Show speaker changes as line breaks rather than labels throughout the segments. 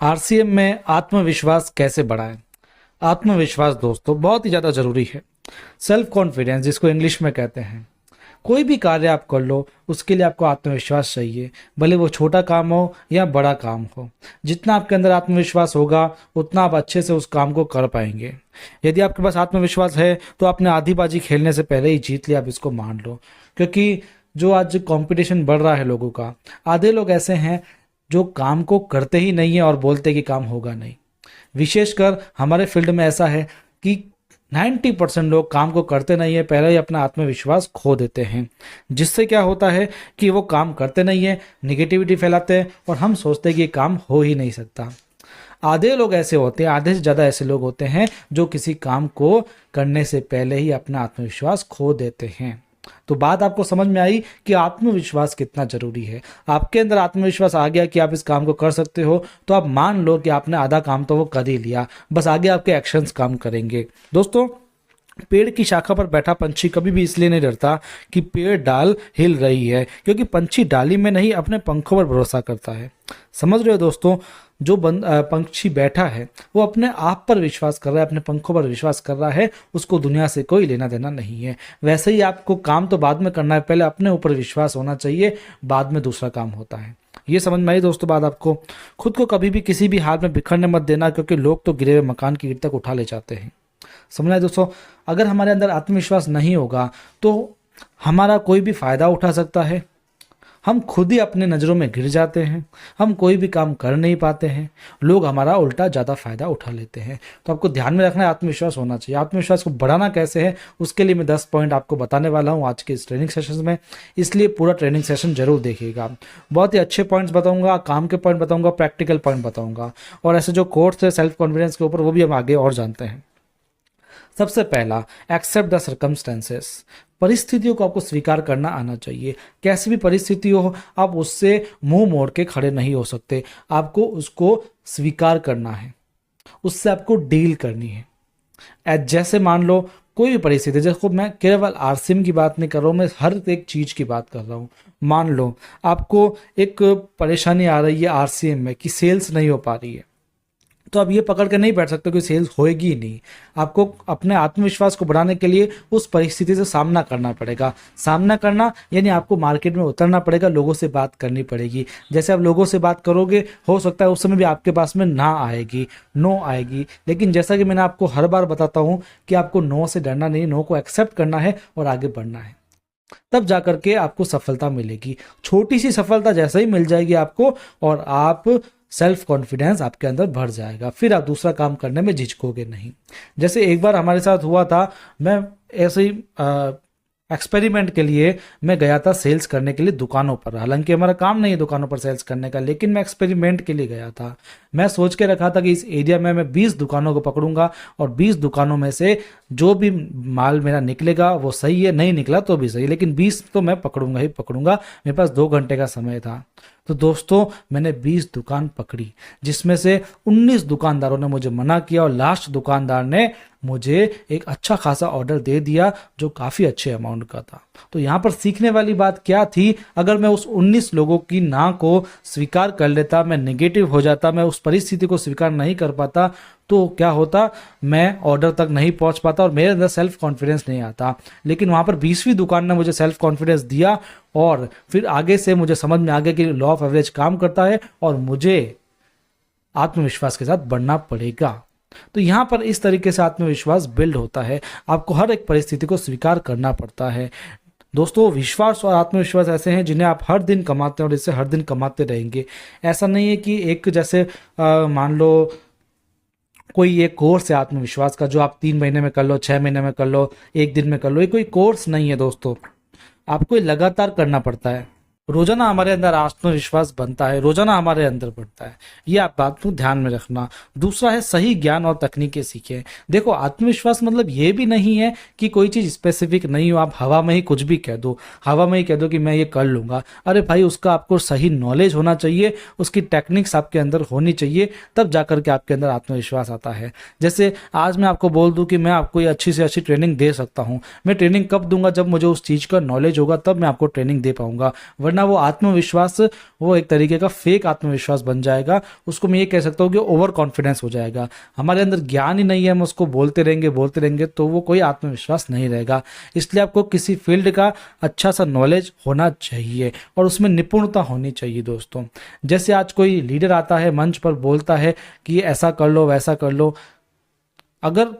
RCM में आत्मविश्वास कैसे बढ़ाएं। आत्मविश्वास दोस्तों बहुत ही ज़्यादा ज़रूरी है। सेल्फ कॉन्फिडेंस जिसको इंग्लिश में कहते हैं। कोई भी कार्य आप कर लो उसके लिए आपको आत्मविश्वास चाहिए, भले वो छोटा काम हो या बड़ा काम हो। जितना आपके अंदर आत्मविश्वास होगा उतना आप अच्छे से उस काम को कर पाएंगे। यदि आपके पास आत्मविश्वास है तो आपने आधी बाजी खेलने से पहले ही जीत लिया, आप इसको मान लो। क्योंकि जो आज कंपटीशन बढ़ रहा है लोगों का, आधे लोग ऐसे हैं जो काम को करते ही नहीं है और बोलते कि काम होगा नहीं। विशेषकर हमारे फील्ड में ऐसा है कि 90% लोग काम को करते नहीं है, पहले ही अपना आत्मविश्वास खो देते हैं। जिससे क्या होता है कि वो काम करते नहीं है, निगेटिविटी फैलाते हैं और हम सोचते हैं कि ये काम हो ही नहीं सकता। आधे लोग ऐसे होते हैं, आधे से ज़्यादा ऐसे लोग होते हैं जो किसी काम को करने से पहले ही अपना आत्मविश्वास खो देते हैं। तो बात आपको समझ में आई कि आत्मविश्वास कितना जरूरी है। आपके अंदर आत्मविश्वास आ गया कि आप इस काम को कर सकते हो, तो आप मान लो कि आपने आधा काम तो वो कर ही लिया, बस आगे आपके एक्शंस काम करेंगे। दोस्तों, पेड़ की शाखा पर बैठा पंछी कभी भी इसलिए नहीं डरता कि पेड़ डाल हिल रही है, क्योंकि पंछी डाली में नहीं अपने पंखों पर भरोसा करता है। समझ रहे हो दोस्तों, जो पंछी बैठा है वो अपने आप पर विश्वास कर रहा है, अपने पंखों पर विश्वास कर रहा है, उसको दुनिया से कोई लेना देना नहीं है। वैसे ही आपको काम तो बाद में करना है, पहले अपने ऊपर विश्वास होना चाहिए, बाद में दूसरा काम होता है। ये समझ में आई दोस्तों बात आपको। खुद को कभी भी किसी भी हाल में बिखरने मत देना, क्योंकि लोग तो गिरे हुए मकान की ईंट तक उठा ले जाते हैं। समझना है दोस्तों। अगर हमारे अंदर आत्मविश्वास नहीं होगा तो हमारा कोई भी फायदा उठा सकता है, हम खुद ही अपने नज़रों में गिर जाते हैं, हम कोई भी काम कर नहीं पाते हैं, लोग हमारा उल्टा ज़्यादा फायदा उठा लेते हैं। तो आपको ध्यान में रखना है, आत्मविश्वास होना चाहिए। आत्मविश्वास को बढ़ाना कैसे है उसके लिए मैं 10 पॉइंट आपको बताने वाला हूँ आज के इस ट्रेनिंग सेशन में, इसलिए पूरा ट्रेनिंग सेशन जरूर देखिएगा। बहुत ही अच्छे पॉइंट्स बताऊंगा, काम के पॉइंट बताऊंगा, प्रैक्टिकल पॉइंट बताऊंगा, और ऐसे जो कोर्स है सेल्फ कॉन्फिडेंस के ऊपर वो भी हम आगे और जानते हैं। सबसे पहला, एक्सेप्ट द सर्कमस्टेंसेस। परिस्थितियों को आपको स्वीकार करना आना चाहिए। कैसी भी परिस्थिति हो, आप उससे मुंह मोड़ के खड़े नहीं हो सकते, आपको उसको स्वीकार करना है, उससे आपको डील करनी है। जैसे मान लो कोई भी परिस्थिति, जैसे मैं केवल आरसीएम की बात नहीं कर रहा हूँ, मैं हर एक चीज की बात कर रहा हूँ। मान लो आपको एक परेशानी आ रही है आरसीएम में कि सेल्स नहीं हो पा रही है, तो आप ये पकड़ के नहीं बैठ सकते कि सेल्स होएगी ही नहीं। आपको अपने आत्मविश्वास को बढ़ाने के लिए उस परिस्थिति से सामना करना पड़ेगा। सामना करना यानी आपको मार्केट में उतरना पड़ेगा, लोगों से बात करनी पड़ेगी। जैसे आप लोगों से बात करोगे, हो सकता है उस समय भी आपके पास में ना आएगी, नो आएगी, लेकिन जैसा कि मैंने आपको हर बार बताता हूँ कि आपको नो से डरना नहीं, नो को एक्सेप्ट करना है और आगे बढ़ना है, तब जाकर के आपको सफलता मिलेगी। छोटी सी सफलता जैसे ही मिल जाएगी आपको, और आप सेल्फ कॉन्फिडेंस आपके अंदर भर जाएगा, फिर आप दूसरा काम करने में झिझकोगे नहीं। जैसे एक बार हमारे साथ हुआ था, मैं ऐसे ही एक्सपेरिमेंट के लिए मैं गया था सेल्स करने के लिए दुकानों पर। हालांकि हमारा काम नहीं है दुकानों पर सेल्स करने का, लेकिन मैं एक्सपेरिमेंट के लिए गया था। मैं सोच के रखा था कि इस एरिया में मैं 20 दुकानों को पकड़ूंगा और 20 दुकानों में से जो भी माल मेरा निकलेगा वो सही है, नहीं निकला तो भी सही, लेकिन 20 तो मैं पकड़ूंगा ही पकड़ूंगा। मेरे पास 2 घंटे का समय था। तो दोस्तों, मैंने 20 दुकान पकड़ी, जिसमें से 19 दुकानदारों ने मुझे मना किया और लास्ट दुकानदार ने मुझे एक अच्छा खासा ऑर्डर दे दिया जो काफ़ी अच्छे अमाउंट का था। तो यहाँ पर सीखने वाली बात क्या थी, अगर मैं उस 19 लोगों की ना को स्वीकार कर लेता, मैं नेगेटिव हो जाता, मैं उस परिस्थिति को स्वीकार नहीं कर पाता, तो क्या होता, मैं ऑर्डर तक नहीं पहुंच पाता और मेरे अंदर सेल्फ कॉन्फिडेंस नहीं आता। लेकिन वहाँ पर 20वीं दुकान ने मुझे सेल्फ कॉन्फिडेंस दिया और फिर आगे से मुझे समझ में आ गया कि लॉ ऑफ एवरेज काम करता है और मुझे आत्मविश्वास के साथ बढ़ना पड़ेगा। तो यहाँ पर इस तरीके से आत्मविश्वास बिल्ड होता है। आपको हर एक परिस्थिति को स्वीकार करना पड़ता है। दोस्तों, विश्वास और आत्मविश्वास ऐसे हैं जिन्हें आप हर दिन कमाते हैं और इससे हर दिन कमाते रहेंगे। ऐसा नहीं है कि एक जैसे मान लो कोई एक कोर्स है आत्मविश्वास का जो आप 3 महीने में कर लो, 6 महीने में कर लो, 1 दिन में कर लो, ये कोई कोर्स नहीं है दोस्तों। आपको ये लगातार करना पड़ता है। रोजाना हमारे अंदर आत्मविश्वास बनता है, रोजाना हमारे अंदर बढ़ता है। ये आप बात को ध्यान में रखना। दूसरा है सही ज्ञान और तकनीकें सीखें। देखो, आत्मविश्वास मतलब ये भी नहीं है कि कोई चीज स्पेसिफिक नहीं हो, आप हवा में ही कुछ भी कह दो, हवा में ही कह दो कि मैं ये कर लूंगा। अरे भाई, उसका आपको सही नॉलेज होना चाहिए, उसकी टेक्निक्स आपके अंदर होनी चाहिए, तब जाकर के आपके अंदर आत्मविश्वास आता है। जैसे आज मैं आपको बोल दूं कि मैं आपको ये अच्छी से अच्छी ट्रेनिंग दे सकता हूँ, मैं ट्रेनिंग कब दूंगा, जब मुझे उस चीज का नॉलेज होगा, तब मैं आपको ट्रेनिंग दे पाऊंगा, वरना वरना वो आत्मविश्वास वो एक तरीके का फेक आत्मविश्वास बन जाएगा। उसको मैं ये कह सकता हूँ कि ओवर कॉन्फिडेंस हो जाएगा। हमारे अंदर ज्ञान ही नहीं है, हम उसको बोलते रहेंगे तो वो कोई आत्मविश्वास नहीं रहेगा। इसलिए आपको किसी फील्ड का अच्छा सा नॉलेज होना चाहिए और उसमें निपुणता होनी चाहिए दोस्तों। जैसे आज कोई लीडर आता है, मंच पर बोलता है कि ऐसा कर लो वैसा कर लो, अगर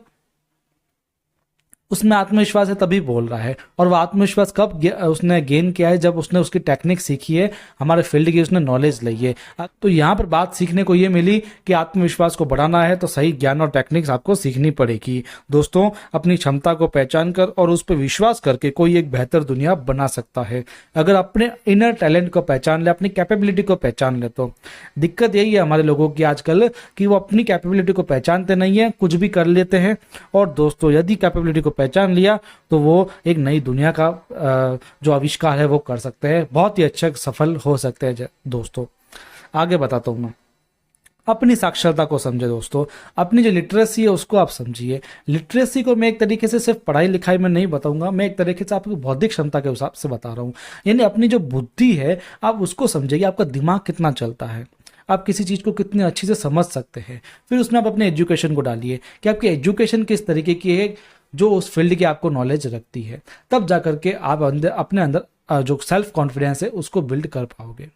उसमें आत्मविश्वास है तभी बोल रहा है। और वो आत्मविश्वास कब उसने गेन किया है, जब उसने उसकी टेक्निक सीखी है, हमारे फील्ड की उसने नॉलेज ली है। तो यहाँ पर बात सीखने को ये मिली कि आत्मविश्वास को बढ़ाना है तो सही ज्ञान और टेक्निक्स आपको सीखनी पड़ेगी। दोस्तों, अपनी क्षमता को पहचान कर और उस पर विश्वास करके कोई एक बेहतर दुनिया बना सकता है। अगर अपने इनर टैलेंट को पहचान ले, अपनी कैपेबिलिटी को पहचान ले। तो दिक्कत यही है हमारे लोगों की आजकल कि वो अपनी कैपेबिलिटी को पहचानते नहीं है, कुछ भी कर लेते हैं। और दोस्तों, यदि कैपेबिलिटी को पहचान लिया तो वो एक नई दुनिया का जो आविष्कार है वो कर सकते हैं, बहुत ही अच्छा सफल हो सकते हैं। दोस्तों, आगे बताता हूं मैं। अपनी साक्षरता को समझे दोस्तों, अपनी जो लिटरेसी है उसको आप समझिए। लिटरेसी को मैं एक तरीके से सिर्फ पढ़ाई लिखाई में नहीं बताऊंगा, मैं एक तरीके से आपकी बौद्धिक क्षमता के हिसाब से बता रहा हूं। यानी अपनी जो बुद्धि है आप उसको समझिए, आपका दिमाग कितना चलता है, आप किसी चीज़ को कितनी अच्छी से समझ सकते हैं। फिर उसमें आप अपने एजुकेशन को डालिए कि आपकी एजुकेशन किस तरीके की है, जो उस फील्ड की आपको नॉलेज रखती है। तब जा करके आप अपने अंदर जो सेल्फ कॉन्फिडेंस है उसको बिल्ड कर पाओगे।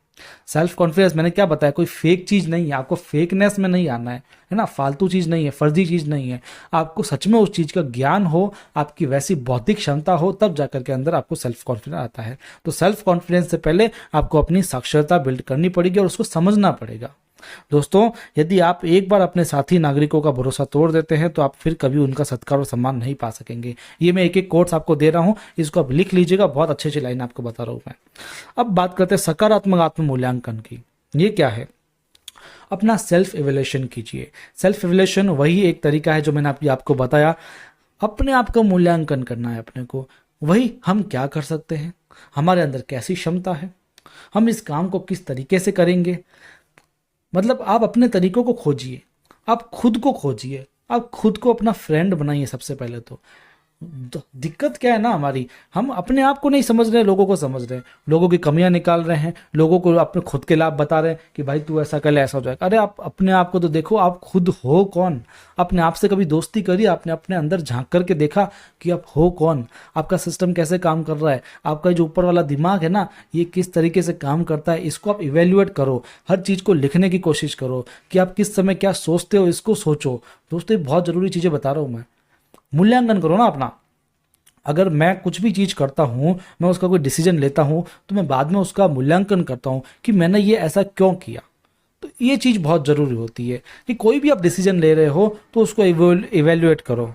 सेल्फ कॉन्फिडेंस मैंने क्या बताया, कोई फेक चीज़ नहीं है, आपको फेकनेस में नहीं आना है ना, फालतू चीज़ नहीं है, फर्जी चीज़ नहीं है। आपको सच में उस चीज़ का ज्ञान हो, आपकी वैसी बौद्धिक क्षमता हो, तब जाकर के अंदर आपको सेल्फ कॉन्फिडेंस आता है। तो सेल्फ कॉन्फिडेंस से पहले आपको अपनी साक्षरता बिल्ड करनी पड़ेगी और उसको समझना पड़ेगा। दोस्तों, यदि आप एक बार अपने साथी नागरिकों का भरोसा तोड़ देते हैं तो आप फिर कभी उनका सत्कार और सम्मान नहीं पा सकेंगे। ये मैं एक एक कोट्स आपको दे रहा हूं, इसको आप लिख लीजिएगा, बहुत अच्छी अच्छी लाइन आपको बता रहा हूं मैं। अब बात करते हैं सकारात्मक आत्म मूल्यांकन की। ये क्या है? अपना सेल्फ इवैल्यूएशन कीजिए। सेल्फ इवैल्यूएशन वही एक तरीका है जो मैंने आपको बताया, अपने आप का मूल्यांकन करना है अपने को। वही हम क्या कर सकते हैं, हमारे अंदर कैसी क्षमता है, हम इस काम को किस तरीके से करेंगे। मतलब आप अपने तरीकों को खोजिए, आप खुद को खोजिए, आप खुद को अपना फ्रेंड बनाइए। सबसे पहले तो दिक्कत क्या है ना हमारी, हम अपने आप को नहीं समझ रहे, लोगों को समझ रहे हैं, लोगों की कमियां निकाल रहे हैं, लोगों को अपने खुद के लाभ बता रहे हैं कि भाई तू ऐसा कर ले ऐसा हो जाएगा। अरे आप अपने आप को तो देखो, आप खुद हो कौन। अपने आप से कभी दोस्ती करिए, आपने अपने अंदर झांक करके देखा कि आप हो कौन, आपका सिस्टम कैसे काम कर रहा है, आपका जो ऊपर वाला दिमाग है ना ये किस तरीके से काम करता है, इसको आप इवेल्युएट करो। हर चीज़ को लिखने की कोशिश करो कि आप किस समय क्या सोचते हो, इसको सोचो। दोस्तों, ये बहुत ज़रूरी चीज़ें बता रहा हूँ मैं। मूल्यांकन करो ना अपना। अगर मैं कुछ भी चीज़ करता हूँ, मैं उसका कोई डिसीजन लेता हूँ तो मैं बाद में उसका मूल्यांकन करता हूँ कि मैंने ये ऐसा क्यों किया। तो ये चीज़ बहुत ज़रूरी होती है कि कोई भी आप डिसीजन ले रहे हो तो उसको इवेल्युएट करो।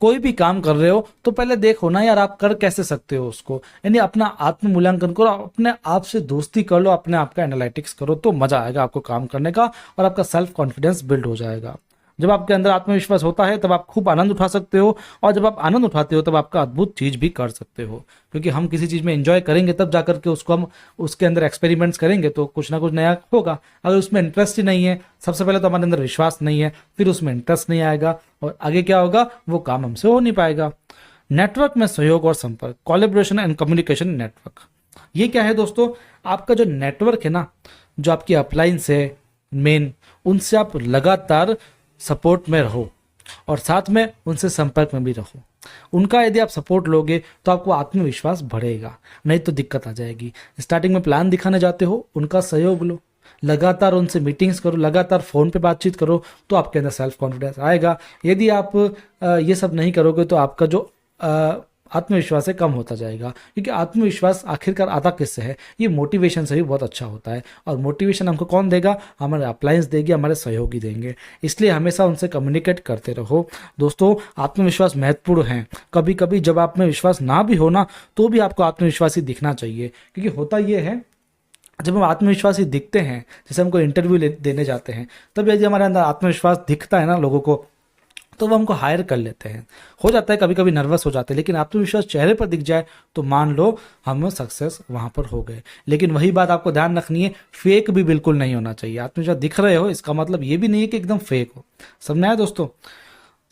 कोई भी काम कर रहे हो तो पहले देखो ना यार आप कर कैसे सकते हो उसको। यानी अपना आत्म मूल्यांकन करो, अपने आप से दोस्ती कर लो, अपने आप का एनालिटिक्स करो, तो मज़ा आएगा आपको काम करने का और आपका सेल्फ कॉन्फिडेंस बिल्ड हो जाएगा। जब आपके अंदर आत्मविश्वास होता है तब आप खूब आनंद उठा सकते हो, और जब आप आनंद उठाते हो तब आपका अद्भुत चीज़ भी कर सकते हो। क्योंकि हम किसी चीज़ में एंजॉय करेंगे तब जाकर के उसको हम उसके अंदर एक्सपेरिमेंट्स करेंगे तो कुछ ना कुछ नया होगा। अगर उसमें इंटरेस्ट ही नहीं है, सबसे पहले तो हमारे अंदर विश्वास नहीं है, फिर उसमें इंटरेस्ट नहीं आएगा और आगे क्या होगा, वो काम हमसे हो नहीं पाएगा। नेटवर्क में सहयोग और संपर्क, कोलैबोरेशन एंड कम्युनिकेशन नेटवर्क, ये क्या है दोस्तों? आपका जो नेटवर्क है ना, जो आपकी अपलाइंस है मेन, उनसे आप लगातार सपोर्ट में रहो और साथ में उनसे संपर्क में भी रहो। उनका यदि आप सपोर्ट लोगे तो आपको आत्मविश्वास बढ़ेगा, नहीं तो दिक्कत आ जाएगी। स्टार्टिंग में प्लान दिखाने जाते हो, उनका सहयोग लो, लगातार उनसे मीटिंग्स करो, लगातार फ़ोन पे बातचीत करो, तो आपके अंदर सेल्फ कॉन्फिडेंस आएगा। यदि आप ये सब नहीं करोगे तो आपका जो आत्मविश्वास है कम होता जाएगा। क्योंकि आत्मविश्वास आखिरकार आता किससे है? ये मोटिवेशन से भी बहुत अच्छा होता है, और मोटिवेशन हमको कौन देगा? हमारे अप्लायंस देगी, हमारे सहयोगी देंगे। इसलिए हमेशा उनसे कम्युनिकेट करते रहो। दोस्तों, आत्मविश्वास महत्वपूर्ण है। कभी कभी जब आप में विश्वास ना भी हो ना, तो भी आपको आत्मविश्वासी दिखना चाहिए। क्योंकि होता ये है, जब हम आत्मविश्वासी दिखते हैं, जैसे हमको इंटरव्यू देने जाते हैं, तब यदि हमारे अंदर आत्मविश्वास दिखता है ना लोगों को, तो वो हमको हायर कर लेते हैं। हो जाता है कभी कभी नर्वस हो जाते हैं, लेकिन आत्मविश्वास चेहरे पर दिख जाए तो मान लो हम सक्सेस वहाँ पर हो गए। लेकिन वही बात आपको ध्यान रखनी है, फेक भी बिल्कुल नहीं होना चाहिए। आत्मविश्वास दिख रहे हो इसका मतलब ये भी नहीं है कि एकदम फेक हो। समझ में आया दोस्तों?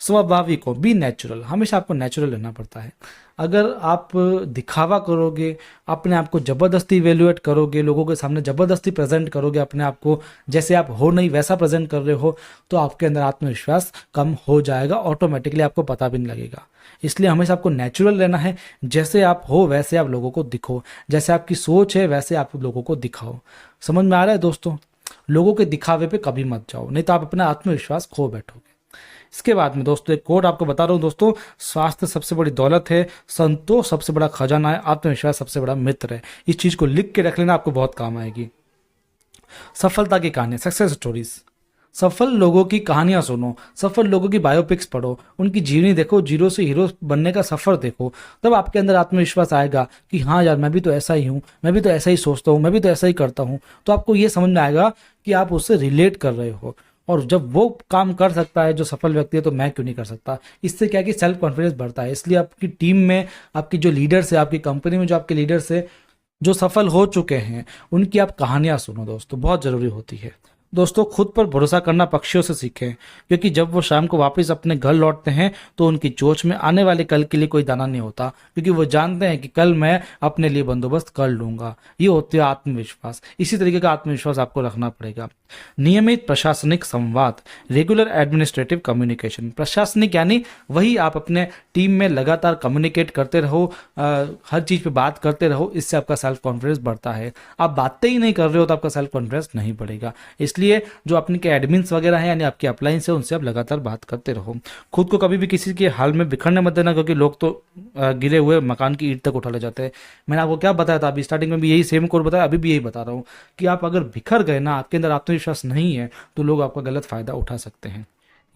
स्वाभाविक हो, बी नेचुरल। हमेशा आपको नेचुरल रहना पड़ता है। अगर आप दिखावा करोगे, अपने आप को ज़बरदस्ती इवेल्युएट करोगे, लोगों के सामने ज़बरदस्ती प्रेजेंट करोगे अपने आप को, जैसे आप हो नहीं वैसा प्रेजेंट कर रहे हो, तो आपके अंदर आत्मविश्वास कम हो जाएगा, ऑटोमेटिकली आपको पता भी नहीं लगेगा। इसलिए हमेशा आपको नेचुरल रहना है। जैसे आप हो वैसे आप लोगों को दिखो, जैसे आपकी सोच है वैसे आप लोगों को दिखाओ। समझ में आ रहा है दोस्तों? लोगों के दिखावे पे कभी मत जाओ, नहीं तो आप अपना आत्मविश्वास खो बैठोगे। इसके बाद में दोस्तों एक कोट आपको बता रहा हूँ दोस्तों, स्वास्थ्य सबसे बड़ी दौलत है, संतोष सबसे बड़ा खजाना है, आत्मविश्वास सबसे बड़ा मित्र है। इस चीज को लिख के रख लेना, आपको बहुत काम आएगी। सफलता की कहानी, सक्सेस स्टोरीज। सफल लोगों की कहानियां सुनो, सफल लोगों की बायोपिक्स पढ़ो, उनकी जीवनी देखो, जीरो से हीरो बनने का सफर देखो। तब आपके अंदर आत्मविश्वास आएगा कि हाँ यार, मैं भी तो ऐसा ही हूँ, मैं भी तो ऐसा ही सोचता हूँ, मैं भी तो ऐसा ही करता हूँ। तो आपको ये समझ में आएगा कि आप उससे रिलेट कर रहे हो, और जब वो काम कर सकता है जो सफल व्यक्ति है, तो मैं क्यों नहीं कर सकता। इससे क्या है कि सेल्फ कॉन्फिडेंस बढ़ता है। इसलिए आपकी टीम में, आपकी जो लीडर्स है, आपकी कंपनी में जो आपके लीडर्स है, जो सफल हो चुके हैं, उनकी आप कहानियां सुनो दोस्तों, बहुत जरूरी होती है। दोस्तों खुद पर भरोसा करना पक्षियों से सीखें, क्योंकि जब वो शाम को वापस अपने घर लौटते हैं तो उनकी चोंच में आने वाले कल के लिए कोई दाना नहीं होता, क्योंकि वो जानते हैं कि कल मैं अपने लिए बंदोबस्त कर लूंगा। ये होती है आत्मविश्वास। इसी तरीके का आत्मविश्वास आपको रखना पड़ेगा। नियमित प्रशासनिक संवाद, रेगुलर एडमिनिस्ट्रेटिव कम्युनिकेशन। प्रशासनिक यानी वही आप अपने टीम में लगातार कम्युनिकेट करते रहो, हर चीज पे बात करते रहो, इससे आपका सेल्फ कॉन्फिडेंस बढ़ता है। आप बातें ही नहीं कर रहे हो तो आपका सेल्फ कॉन्फिडेंस नहीं बढ़ेगा। इसलिए जो अपने के एडमिन्स वगैरह हैं, यानी आपके अप्लायंस है, उनसे आप लगातार बात करते रहो। खुद को कभी भी किसी के हाल में बिखरने मत देना, क्योंकि लोग तो गिरे हुए मकान की ईंट तक उठा ले जाते हैं। मैंने आपको क्या बताया था अभी स्टार्टिंग में भी, यही सेम कोड बताया, अभी भी यही बता रहा हूँ कि आप अगर बिखर गए ना, आपके अंदर आत्मविश्वास नहीं है, तो लोग आपका गलत फायदा उठा सकते हैं।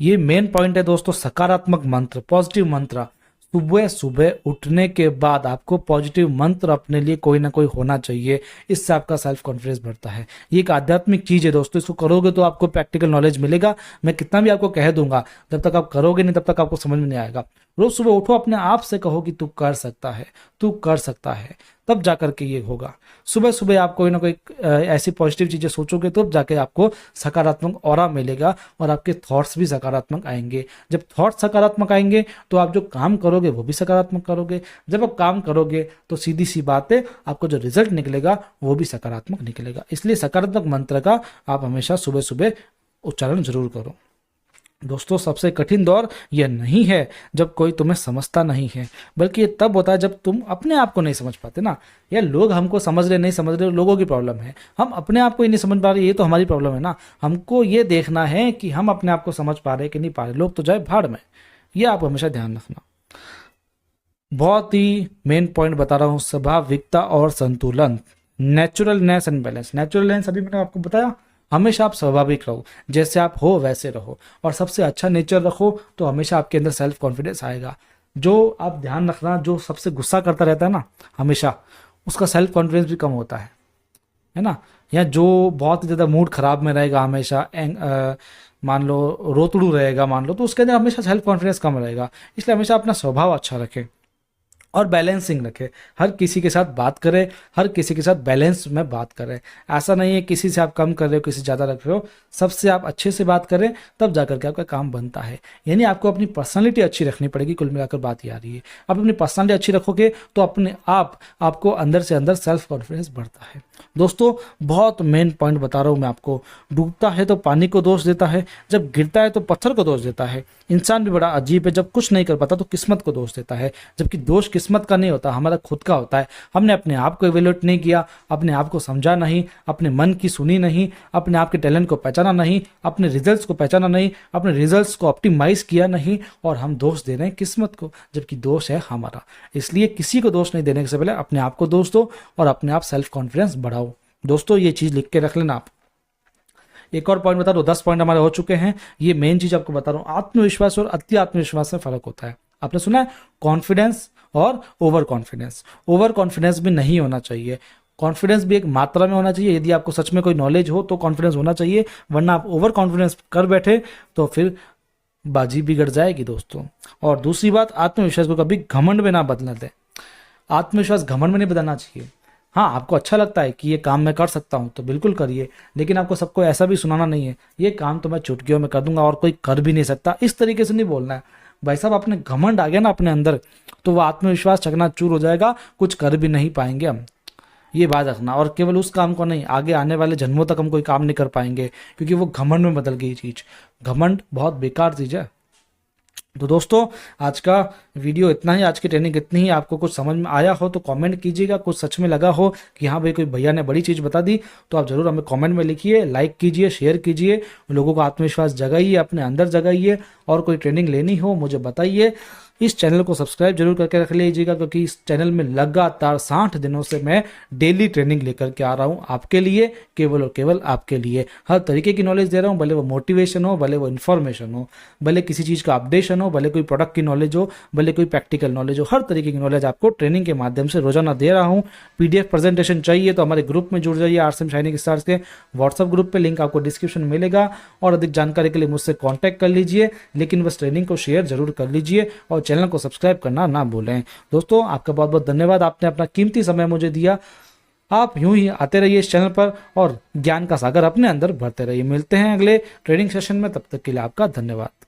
ये मेन पॉइंट है दोस्तों, सकारात्मक मंत्र, पॉजिटिव मंत्र। सुबह सुबह उठने के बाद आपको पॉजिटिव मंत्र अपने लिए कोई ना कोई होना चाहिए, इससे आपका सेल्फ कॉन्फिडेंस बढ़ता है। ये एक आध्यात्मिक चीज है दोस्तों, इसको करोगे तो आपको प्रैक्टिकल नॉलेज मिलेगा। मैं कितना भी आपको कह दूंगा, जब तक आप करोगे नहीं तब तक आपको समझ में नहीं आएगा। रोज सुबह उठो, अपने आप से कहो कि तू कर सकता है, तू कर सकता है, तब जाकर के ये होगा। सुबह सुबह आप कोई ना कोई ऐसी पॉजिटिव चीजें सोचोगे, तब जाके आपको सकारात्मक ऑरा मिलेगा और आपके थॉट्स भी सकारात्मक आएंगे। जब थॉट्स सकारात्मक आएंगे तो आप जो काम करोगे वो भी सकारात्मक करोगे। जब आप काम करोगे तो सीधी सी बात है, आपको जो रिजल्ट निकलेगा वो भी सकारात्मक निकलेगा। इसलिए सकारात्मक मंत्र का आप हमेशा सुबह सुबह उच्चारण जरूर करो। दोस्तों सबसे कठिन दौर यह नहीं है जब कोई तुम्हें समझता नहीं है, बल्कि ये तब होता है जब तुम अपने आप को नहीं समझ पाते ना। या लोग हमको समझ रहे नहीं समझ रहे, लोगों की प्रॉब्लम है, हम अपने आप को ही नहीं समझ पा रहे, ये तो हमारी प्रॉब्लम है ना। हमको ये देखना है कि हम अपने आप को समझ पा रहे कि नहीं पा रहे, लोग तो जाए भाड़ में। ये आप हमेशा ध्यान रखना। बहुत ही मेन पॉइंट बता रहा हूँ, स्वाभाविकता और संतुलन, नेचुरलनेस एंड बैलेंस। नेचुरलनेस अभी मैंने आपको बताया, हमेशा आप स्वाभाविक रहो, जैसे आप हो वैसे रहो, और सबसे अच्छा नेचर रखो, तो हमेशा आपके अंदर सेल्फ कॉन्फिडेंस आएगा। जो आप ध्यान रखना, जो सबसे गुस्सा करता रहता है ना हमेशा, उसका सेल्फ कॉन्फिडेंस भी कम होता है ना। या जो बहुत ज़्यादा मूड खराब में रहेगा हमेशा, मान लो रोतड़ू रहेगा मान लो, तो उसके अंदर हमेशा सेल्फ कॉन्फिडेंस कम रहेगा। इसलिए हमेशा अपना स्वभाव अच्छा रखें और बैलेंसिंग रखे। हर किसी के साथ बात करें, हर किसी के साथ बैलेंस में बात करें। ऐसा नहीं है किसी से आप कम कर रहे हो, किसी ज़्यादा रख रहे हो, सबसे आप अच्छे से बात करें, तब जाकर के आपका काम बनता है। यानी आपको अपनी पर्सनालिटी अच्छी रखनी पड़ेगी। कुल मिलाकर बात ये आ रही है, आप अपनी पर्सनालिटी अच्छी रखोगे तो अपने आपको अंदर से अंदर सेल्फ कॉन्फिडेंस बढ़ता है। दोस्तों बहुत मेन पॉइंट बता रहा हूँ मैं आपको, डूबता है तो पानी को दोष देता है, जब गिरता है तो पत्थर को दोष देता है। इंसान भी बड़ा अजीब है, जब कुछ नहीं कर पाता तो किस्मत को दोष देता है, जबकि दोष किस्मत का नहीं होता, हमारा खुद का होता है। हमने अपने आप को इवेल्युएट नहीं किया, अपने आप को समझा नहीं, अपने मन की सुनी नहीं, अपने आप के टैलेंट को पहचाना नहीं, अपने रिजल्ट्स को पहचाना नहीं, अपने रिजल्ट्स को ऑप्टिमाइज किया नहीं, और हम दोष दे रहे हैं किस्मत को, जबकि दोष है हमारा। इसलिए किसी को दोष नहीं देने से पहले अपने आप को दोष दो और अपने आप सेल्फ कॉन्फिडेंस बढ़ाओ। दोस्तों ये चीज लिख के रख लेना आप। एक और पॉइंट बता दो, 10 पॉइंट हमारे हो चुके हैं। ये मेन चीज आपको बता रहा हूं, आत्मविश्वास और अति आत्मविश्वास में फर्क होता है। आपने सुना है कॉन्फिडेंस और ओवर कॉन्फिडेंस। ओवर कॉन्फिडेंस भी नहीं होना चाहिए, कॉन्फिडेंस भी एक मात्रा में होना चाहिए। यदि आपको सच में कोई नॉलेज हो तो कॉन्फिडेंस होना चाहिए, वरना आप ओवर कॉन्फिडेंस कर बैठे तो फिर बाजी बिगड़ जाएगी दोस्तों। और दूसरी बात, आत्मविश्वास को कभी घमंड में ना बदलने दें। आत्मविश्वास घमंड में नहीं बदलना चाहिए। हाँ, आपको अच्छा लगता है कि ये काम मैं कर सकता हूँ तो बिल्कुल करिए, लेकिन आपको सबको ऐसा भी सुनाना नहीं है ये काम तो मैं चुटकियों में कर दूंगा और कोई कर भी नहीं सकता, इस तरीके से नहीं बोलना है। भाई साहब, अपने घमंड आ गया ना अपने अंदर, तो वो आत्मविश्वास चकनाचूर हो जाएगा, कुछ कर भी नहीं पाएंगे हम। ये बात रखना, और केवल उस काम को नहीं, आगे आने वाले जन्मों तक हम कोई काम नहीं कर पाएंगे, क्योंकि वो घमंड में बदल गई चीज। घमंड बहुत बेकार चीज है। तो दोस्तों, आज का वीडियो इतना ही, आज की ट्रेनिंग इतनी ही। आपको कुछ समझ में आया हो तो कमेंट कीजिएगा, कुछ सच में लगा हो कि हाँ भाई कोई भैया ने बड़ी चीज़ बता दी, तो आप जरूर हमें कमेंट में लिखिए, लाइक कीजिए, शेयर कीजिए, लोगों को आत्मविश्वास जगाइए, अपने अंदर जगाइए। और कोई ट्रेनिंग लेनी हो मुझे बताइए। इस चैनल को सब्सक्राइब जरूर करके रख लीजिएगा, क्योंकि इस चैनल में लगातार 60 दिनों से मैं डेली ट्रेनिंग लेकर के आ रहा हूँ आपके लिए, केवल और केवल आपके लिए। हर तरीके की नॉलेज दे रहा हूँ, भले वो मोटिवेशन हो, भले वो इन्फॉर्मेशन हो, भले किसी चीज़ का अपडेशन हो, भले कोई प्रोडक्ट की नॉलेज हो, भले कोई प्रैक्टिकल नॉलेज हो, हर तरीके की नॉलेज आपको ट्रेनिंग के माध्यम से रोजाना दे रहा हूँ। पीडीएफ प्रेजेंटेशन चाहिए तो हमारे ग्रुप में जुड़ जाइए, आरसीएम शाइनिंग स्टार्स के व्हाट्सअप ग्रुप पे, लिंक आपको डिस्क्रिप्शन में मिलेगा। और अधिक जानकारी के लिए मुझसे कॉन्टैक्ट कर लीजिए, लेकिन बस ट्रेनिंग को शेयर जरूर कर लीजिए और चैनल को सब्सक्राइब करना ना भूलें। दोस्तों, आपका बहुत बहुत धन्यवाद, आपने अपना कीमती समय मुझे दिया। आप यूं ही आते रहिए इस चैनल पर और ज्ञान का सागर अपने अंदर भरते रहिए। मिलते हैं अगले ट्रेनिंग सेशन में, तब तक के लिए आपका धन्यवाद।